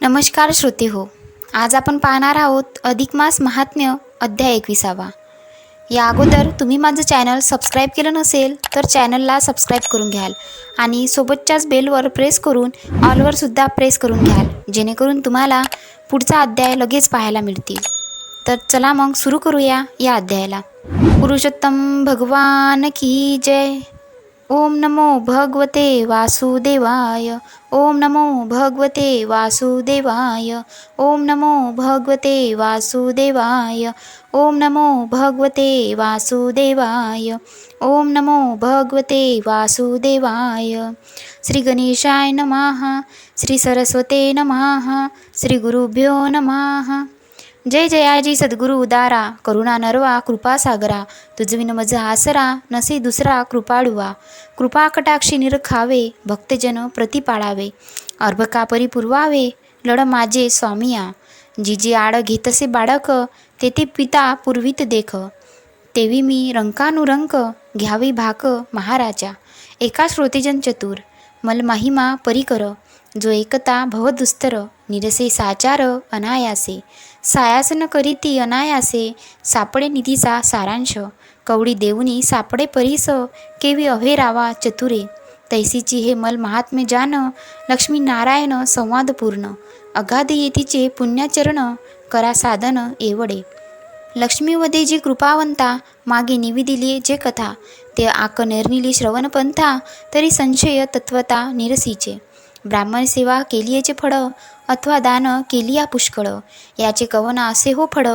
नमस्कार श्रोते हो. आज आपण पाहणार आहोत अधिक मास महात्म्य अध्याय 21. या अगोदर तुम्ही माझं चॅनल सबस्क्राईब केलं नसेल तर चॅनलला सबस्क्राईब करून घ्याल आणि सोबतच्याच बेलवर प्रेस करून ऑलवर सुद्धा प्रेस करून घ्याल, जेणेकरून तुम्हाला पुढचा अध्याय लगेच पाहायला मिळतील. तर चला मग सुरू करूया या अध्यायाला. पुरुषोत्तम भगवान की जय. ओम नमो भगवते वासुदेवाय. ओम नमो भगवते वासुदेवाय. ओम नमो भगवते वासुदेवाय. ओम नमो भगवते वासुदेवाय. ओम नमो भगवते वासुदेवाय. श्री गणेशाय नमः. श्री सरस्वते नमः. श्री गुरुभ्यो नमः. जय जयाजी सद्गुरु उदारा, करुणा नरवा कृपा सागरा, तुझविन मज आसरा, नसे दुसरा कृपाळुवा. कृपा कटाक्षी निरखावे, भक्तजन प्रतिपाळावे, अर्भका परिपुरवावे, लढ माझे स्वामिया. जी आड घेतसे बाळक, तेथे पिता पूर्वीत देख, तेवी मी रंकानुरंक, घ्यावी भाक महाराजा. एका श्रोतेजन चतुर, मल महिमा परिकर, जो एकता भवदुस्तर, निरसे साचार अनायासे, सायासन करीती अनायासे, सापडे निधीचा सारांश, कवडी देऊनी सापडे परीस, केवी अभेरावा चतुरे. तैसीची हे मल महात्म्य जान, लक्ष्मी नारायण संवाद पूर्ण, अगाध येतीचे पुण्याचरण, करा साधन एवढे. लक्ष्मीवदे जी कृपावंता, मागे निविदिली जे कथा, ते आक निर्निली श्रवणपंथा, तरी संशय तत्वता निरसीचे. ब्राह्मण सेवा केलियेचे फळ, अथवा दान केलिया पुष्कळ, याचे कवन असे हो फळ,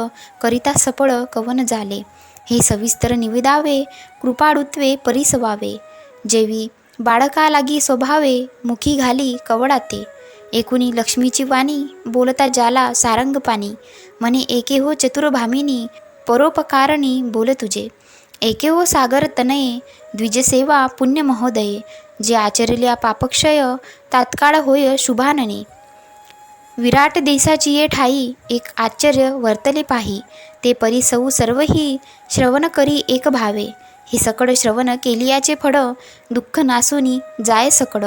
करिता सफळ कवन झाले. हे सविस्तर निवेदावे, कृपाळुत्वे परिसवावे, जेवी बाळका लागी स्वभावे, मुखी घाली कवडाते. एकुणी लक्ष्मीची वाणी, बोलता जाला सारंग पाणी, म्हणे एके हो चतुर्भामिनी, परोपकारणी बोल तुझे. एके हो सागर तनये, द्विजसेवा पुण्य महोदये, जे आचरल्या पापक्षय, तात्काळ होय शुभानने. विराट देशाची ये ठाई, एक आश्चर्य वर्तले पाही, ते परिसऊ सर्वही, श्रवण करी एक भावे. हे सकड श्रवण केलियाचे फळ, दुःख नासूनी जाय सकड,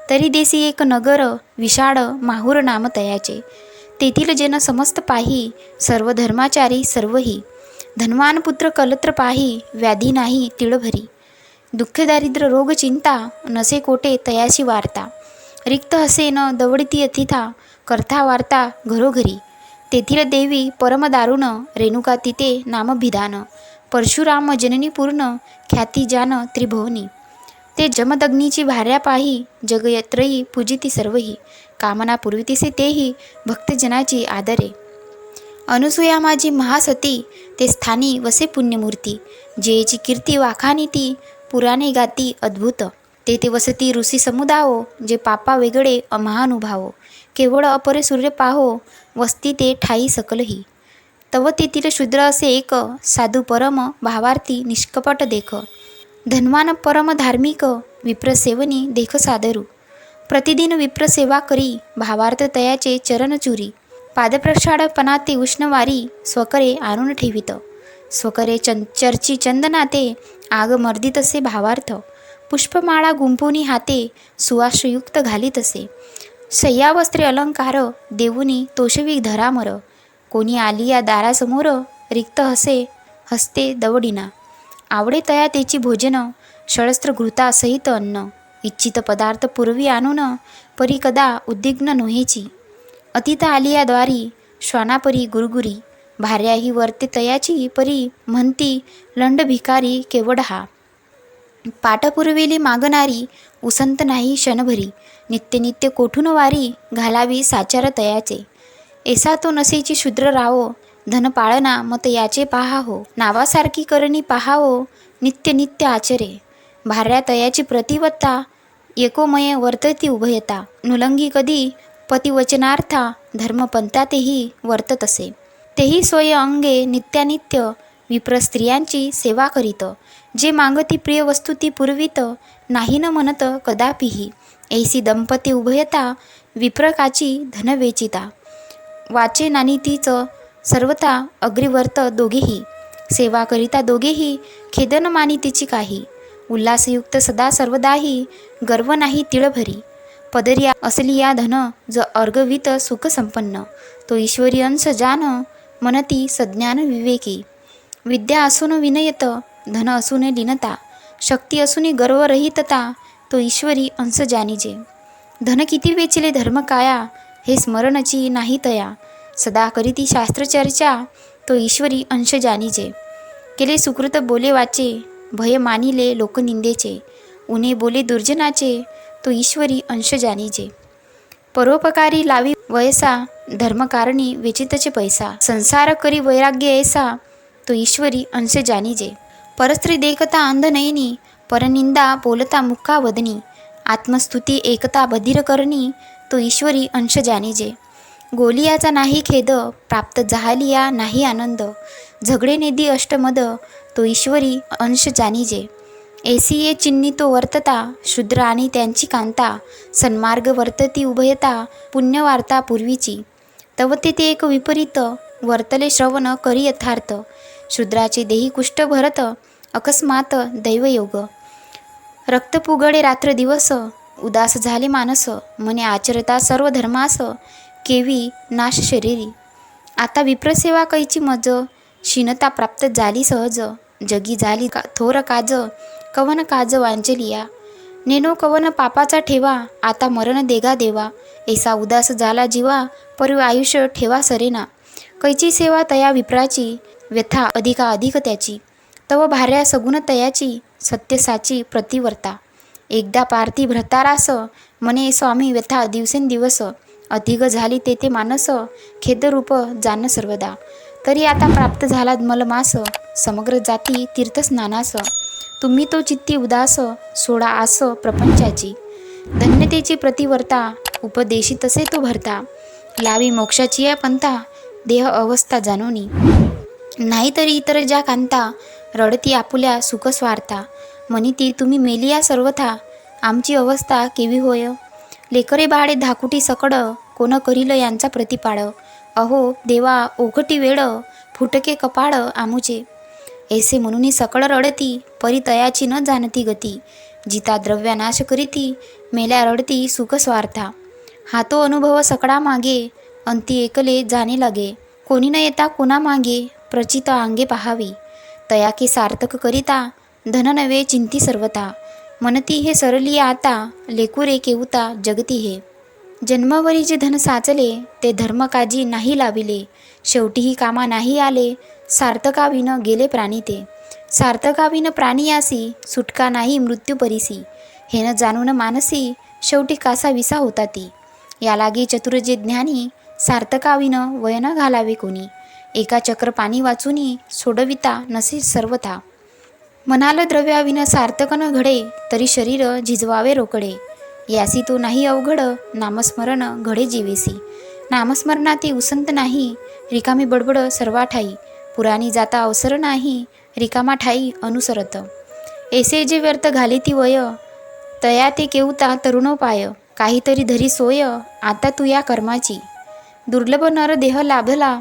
तरी देसी एक नगर, विशाळ माहुर नाम तयाचे. तेथील जन समस्त पाही, सर्व धर्माचारी सर्वही, धनवान पुत्र कलत्र पाही, व्याधी नाही तिळभरी. दुःख दारिद्र रोग चिंता, नसे कोटे तयाशी वार्ता, रिक्त हसे न दवडती अतिथा, करथा वार्ता घरोघरी. तेथील देवी परमदारुण, रेणुका तिथे नामभिधान, परशुराम जननी पूर्ण, ख्याती जान त्रिभुवनी. ते जमदग्नीची भार्या पाही, जगयत्रयी पूजिती सर्वही, कामना पूर्वितीसे तेही, भक्तजनाची आदरे. अनुसूया माझी महासती, ते स्थानी वसे पुण्यमूर्ती, जेची कीर्ती वाखानिती, पुराणे गाती अद्भुत. तेथे वसती ऋषी समुदायो, जे पापा वेगळे महानुभावो, केवळ अपरे सूर्य पाहो, वस्ती ते ठाई सकलही. तव तेथील शूद्र असे एक, साधू परम भावार्थी निष्कपट देख, धनवान परम धार्मिक, विप्रसेवनी देख सादरू. प्रतिदिन विप्रसेवा करी, भावार्थ तयाचे चरणचुरी, पादप्रक्षाळपणाते उष्णवारी, स्वकरे आणून ठेवित. स्वकरे चर्ची चंदनाते, आग मर्दितसे भावार्थ, पुष्पमाळा गुंपुनी हाते, सुवासयुक्त घालीतसे. शय्यावस्त्रे अलंकार, देऊनी तोषवी धरामर, कोणी आली या दारासमोर, रिक्त हसे हस्ते दवडिना. आवडे तया तेची भोजन, शळस्त्र घृता सहित अन्न, इच्छित पदार्थ पूर्वी आणून, परी कदा उद्विग्न नोहेची. अतिथ आलिया द्वारी, श्वानापरी गुरगुरी, भार्या ही वर्ते तयाची परी, म्हणती लंड भिकारी केवढ हा. पाठपुरविली मागणारी, उसंत नाही क्षणभरी, नित्य नित्य कोठून वारी, घालावी साचार तयाचे. ऐसा तो नसेची शूद्र रावो, धन पाळना मत याचे पाहा हो, नावासारखी करणी पाहावो, नित्य नित्य आचरे. भार्या तयाची प्रतिवत्ता, एकोमय वर्तती उभयता, नुलंगी कधी पतिवचनार्था, धर्मपंथातेही वर्तत असे. तेही स्वय अंगे नित्यानित्य, विप्र स्त्रियांची सेवा करीत, जे मागती प्रिय वस्तू ती पुरवित, नाही न म्हणत कदापिही. ऐसी दंपती उभयता, विप्रकाची धनवेचिता, वाचे नानीतीच सर्वथा अग्रिवर्त दोघेही. सेवा करिता दोघेही, खेदन मानितीची काही, उल्हासयुक्त सदा सर्वदाही, गर्व नाही तिळभरी. पदरी असलिया धन ज अर्गवित सुख संपन्न, तो ईश्वरी अंश जान मनती सज्ञान विवेकी. विद्या असून विनयत, धन असून लीनता, शक्ती असून गर्वरहितता, तो ईश्वरी अंश जाणीजे. धन किती वेचिले धर्म काया, हे स्मरणची नाही तया, सदा करीती शास्त्रचर्चा, तो ईश्वरी अंश जाणीजे. केले सुकृत बोले वाचे, भय मानिले लोकनिंदेचे, उने बोले दुर्जनाचे, तो ईश्वरी अंश जाणीजे. परोपकारी लावी वयसा, धर्मकारणी वेचितचे पैसा, संसार करी वैराग्य ऐसा, तो ईश्वरी अंश जाणीजे. परस्त्री देखता अंधनयनी, परनिंदा बोलता मुक्का वदनी, आत्मस्तुती एकता बधिर करणी, तो ईश्वरी अंश जाणीजे. गोलियाचा नाही खेद, प्राप्त झालिया नाही आनंद, झगडे नेदी अष्टमद, तो ईश्वरी अंश जाणीजे. ऐसी चिन्नी तो वर्तता, शूद्र आणि त्यांची कांता, सन्मार्ग वर्तती उभयता, पुण्यवार्ता पूर्वीची. तव ते एक विपरीत, वर्तले श्रवण करी यथार्थ, शूद्राचे देही कुष्ठ भरत, अकस्मात दैवयोग. रक्त पुगडे रात्र दिवस, उदास झाले मानस, मने आचरता सर्व धर्मास, केवी नाश शरीरी. आता विप्रसेवा कैची मज, क्षीणता प्राप्त झाली सहज, जगी झाली थोर काज, कवन काज वांचलिया. नेनो कवन पापाचा ठेवा, आता मरण देगा देवा, ऐसा उदास झाला जीवा, परी आयुष्य ठेवा सरेना. कैची सेवा तया विप्राची, व्यथा अधिका अधिक त्याची, तव भार्या सगुण तयाची, सत्य साची प्रतिवर्ता. एकदा पार्थी भ्रतारास, मने स्वामी व्यथा दिवसेंदिवस, अधिक झाली तेथे मानस, खेदरूप जान सर्वदा. तरी आता प्राप्त झाला मलमास, समग्र जाती तीर्थस्नानास, तुम्ही तो चित्ती उदास, सोडा आस प्रपंचाची. धन्यतेची प्रतिवर्ता, उपदेशी तसे तो भरता, लावी मोक्षाची या पंथा, देह अवस्था जाणोनी. नाहीतरी इतर ज्या कांता, रडती आपुल्या सुख स्वार्था, म्हणिती तुम्ही मेलिया सर्वथा, आमची अवस्था केवी होय. लेकरे बाळे धाकुटी सकड, कोण करील यांचा प्रतिपाड, अहो देवा ओघटी वेळ, फुटके कपाळ आमुचे. ऐसे म्हणून सकळ रडती, परी तयाची न जाणती गती, जिता द्रव्या नाश करीती, मेल्या रडती सुख स्वार्था. हा तो अनुभव सकळा मागे, अंती एकले जाणे लागे, कोणी न येता कोणा मागे, प्रचित अंगे पहावी. तयाके सार्थक करिता, धन नवे चिंती सर्वथा, मनती हे सरलिया आता, लेकुरे केवता जगती हे. जन्मवरी जे धन साचले, ते धर्मकाजी नाही लाविले, शेवटीही कामा नाही आले, सार्थकाविन गेले प्राणी ते. सार्थकाविन प्राणियासी, सुटका नाही मृत्यू परिसी, हे न जाणून मानसी, शेवटी कासा विसा होता ती. या लागे चतुर जे ज्ञानी, सार्थकाविन वयन घालावे कोणी, एका चक्र पाणी वाचुनी, सोडविता नसे सर्वथा. मनाल द्रव्याविन सार्थक न घडे, तरी शरीर झिजवावे रोकडे, यासी तो नाही अवघड, नामस्मरण घडे जीवेसी. नामस्मरणाती उसंत नाही, रिकामी बडबड सर्वा ठाई, पुराणी जाता अवसर नाही, रिकामा ठाई अनुसरत. ऐसे जे व्यर्थ घाले ती वय, तया ते केवता तरुणोपाय, काहीतरी धरी सोय, आता तू या कर्माची. दुर्लभ नर देह लाभला,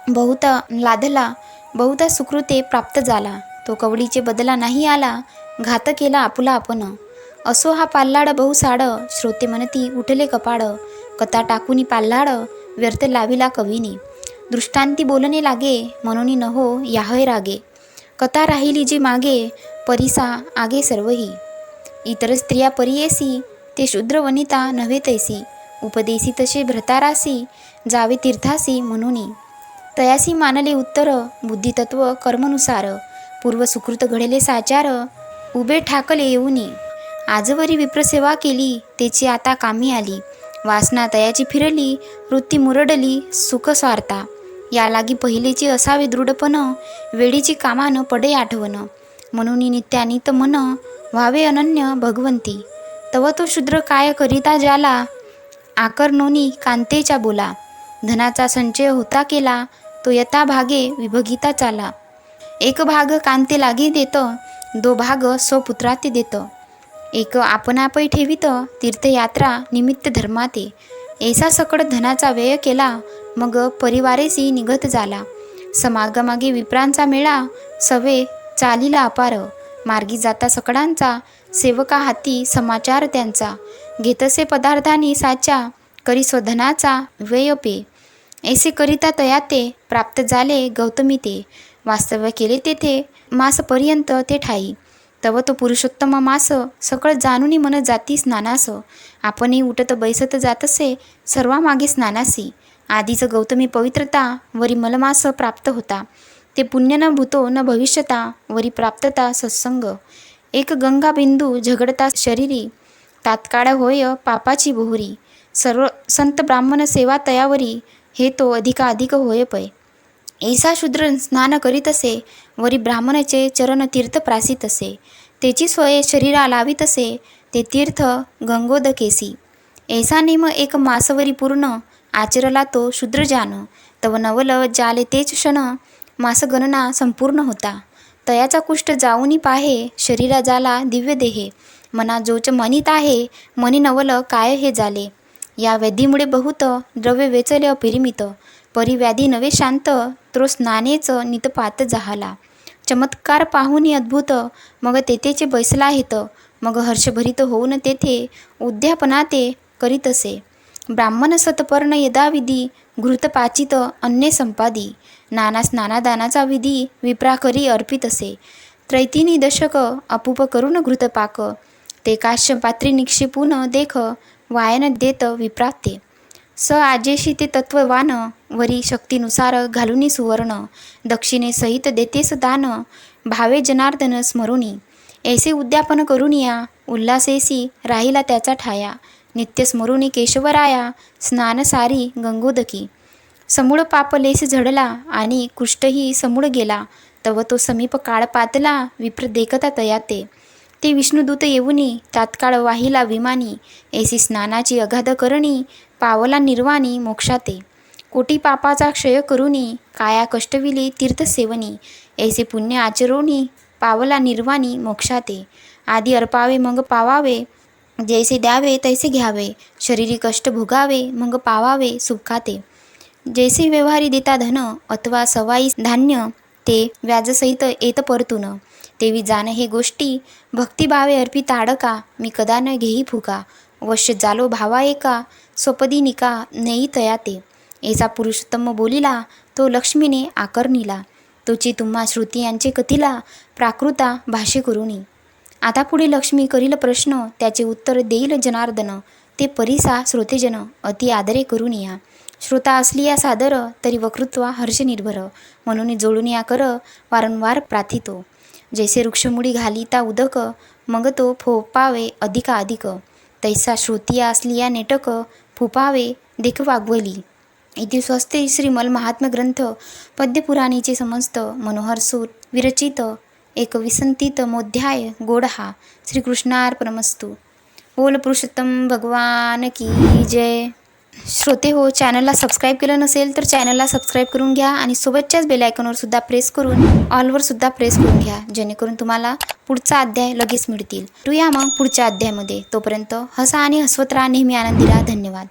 बहुता लाधला, बहुता सुकृते प्राप्त झाला, तो कवडीचे बदला नाही आला, घात केला आपुला आपण. असो हा पाल्लाड बहुसाड, श्रोते म्हणती उठले कपाड, कथा टाकुनी पाल्लाड, व्यर्थ लाविला कवीनी. दृष्टांती बोलणे लागे, म्हणून न हो याहय रागे, कथा राहिली जी मागे, परिसा आगे सर्वही. इतर स्त्रिया परियेसी, ते शूद्र वनिता नव्हे तैसी, उपदेसी तसे भ्रतारासी, जावे तीर्थासी म्हणूनी. तयासी मानले उत्तर, बुद्धितत्व कर्मनुसार, पूर्व सुकृत घडेले साचार, उभे ठाकले येऊनी. आजवरी विप्रसेवा केली, तेची आता कामी आली, वासना तयाची फिरली, वृत्ती मुरडली सुख स्वार्था. या लागी पहिलेची असावे दृढपण, वेळीची कामा न पडे आठवण, म्हणून नित्यानित मन व्हावे अनन्य भगवंती. तव तो शूद्र काय करिता जाला, आकर्णोनी कांतेच्या बोला, धनाचा संचय होता केला, तो यथा भागे विभगिता चाला. एक भाग कांते लागे देत, दो भाग स्वपुत्राते देत, एक आपणापै ठेवित, तीर्थयात्रा निमित्त धर्माते. ऐसा सकड धनाचा व्यय केला, मग परिवारेसी निघत झाला. समागमागे विप्रांचा मेळा, सवे चालीला अपार, मार्गी जाता सकडांचा, सेवका हाती समाचार त्यांचा. घेतसे पदार्थानी साचा करी स्वधनाचा व्ययपे. ऐसे करिता तया ते प्राप्त झाले गौतमी ते. वास्तव्य केले तेथे मासपर्यंत ते ठाई. तव तो पुरुषोत्तम मास सकळ जाणूनी मन जाती स्नानास. आपणही उठत बैसत जातसे सर्वामागे स्नानासी. आधीच गौतमी पवित्रता वरी मलमास प्राप्त होता. ते पुण्य न भूतो न भविष्यता वरी प्राप्तता सत्संग. एक गंगा बिंदू झगडता शरीरी तात्काळ होय पापाची बोहरी. सर्व संत ब्राह्मण सेवा तयावरी हे तो अधिकाधिक होय पै. ऐसा शूद्र स्नान करीतसे वरी ब्राह्मणाचे चरण तीर्थ प्रासितसे. त्याची सोय शरीरा लावितसे ते तीर्थ गंगोदकेसी. ऐसा नेम एक मासवरी पूर्ण आचरला तो शूद्र जान. तव नवल जाले तेच क्षण मास गणना संपूर्ण होता. तयाचा कुष्ठ जाऊनी पाहे शरीरा जाला दिव्य देहे. मना जोच मनीत आहे मनी नवल काय हे झाले. या व्याधीमुळे बहुत द्रव्य वेचले अपिरिमित. परिव्याधी नवे शांत तो स्नानेच नितपात जहाला. चमत्कार पाहुनी अद्भुत मग तेथेचे बैसला हेत. मग हर्षभरित होऊन तेथे उद्यापना ते करीतसे. ब्राह्मण सतपर्ण यदाविधी घृतपाचित अन्ये संपादी. नाना स्नानादानाचा विधी विप्राकरी अर्पितसे. त्रैतिनी दशक अपूप करून घृतपाक. ते काश्य पात्री निक्षेपून देख वायन देत विप्राते. स आजेशी ते तत्ववान वरी शक्तीनुसार घालुनी सुवर्ण. दक्षिणे सहित देतेस दान भावे जनार्दन स्मरुनी. ऐसे उद्यापन करुनिया उल्हासेसी राहिला त्याचा ठाया. नित्य स्मरुनी केशवराया स्नान सारी गंगोदकी. समूळ पापलेस झडला आणि कुष्ठही समूळ गेला. तव तो समीप काळ पातला विप्र देखता तयाते. ते विष्णुदूत येऊनी तात्काळ वाहिला विमानी. ऐसी स्नानाची अगाध करणी पावला निर्वाणी मोक्षाते. कोटी पापाचा क्षय करुनी काया कष्टविली तीर्थसेवनी. ऐसे पुण्य आचरोनी पावला निर्वाणी मोक्षाते. आधी अर्पावे मग पावावे जैसे द्यावे तैसे घ्यावे. शरीरी कष्ट भोगावे मग पावावे सुखाते. जैसे व्यवहारी देता धन अथवा सवाई धान्य ते व्याजसहित येत परतून. तेवी जाण हे गोष्टी भक्तिभावे अर्पित आडका. मी कदा न घेई फुका वश्य जालो भावा एका. स्वपदी निका नेई तयाते. ऐसा पुरुषोत्तम बोलिला तो लक्ष्मीने आकर्णिला. तोची तुम्हा श्रुती यांचे कथिला प्राकृता भाष्य करुनी. आता पुढे लक्ष्मी करील प्रश्न त्याचे उत्तर देईल जनार्दन. ते परिसा श्रोतेजन अति आदरे करून या. श्रोता असली या सादर तरी वक्तृत्वा हर्ष निर्भर. म्हणून जोडून या कर वारंवार प्रार्थितो. जैसे वृक्षमुडी घालिता उदक मग तो फोपावे अधिकाधिक. तैसा श्रोतिया असली या नेटक फुपावे देख वाग्वली. इति स्वस्ते श्रीमल महात्म्य ग्रंथ पद्यपुराणीचे समस्त मनोहर सूर विरचित एक विसंतित मोध्याय गोडहा. श्रीकृष्णार्पणमस्तु. बोल पुरुषोत्तम भगवान की जय. श्रोते हो, चॅनलला सबस्क्राईब केलं नसेल तर चॅनलला सबस्क्राईब करून घ्या आणि सोबतच्याच बेल आयकॉनवर सुद्धा प्रेस करून ऑलवर सुद्धा प्रेस करून घ्या, जेणेकरून तुम्हाला पुढचा अध्याय लगेच मिळतील. भेटूया मग पुढच्या अध्यायामध्ये. तोपर्यंत हसा आणि हसवत राहा, नेहमी आनंदी राहा. धन्यवाद.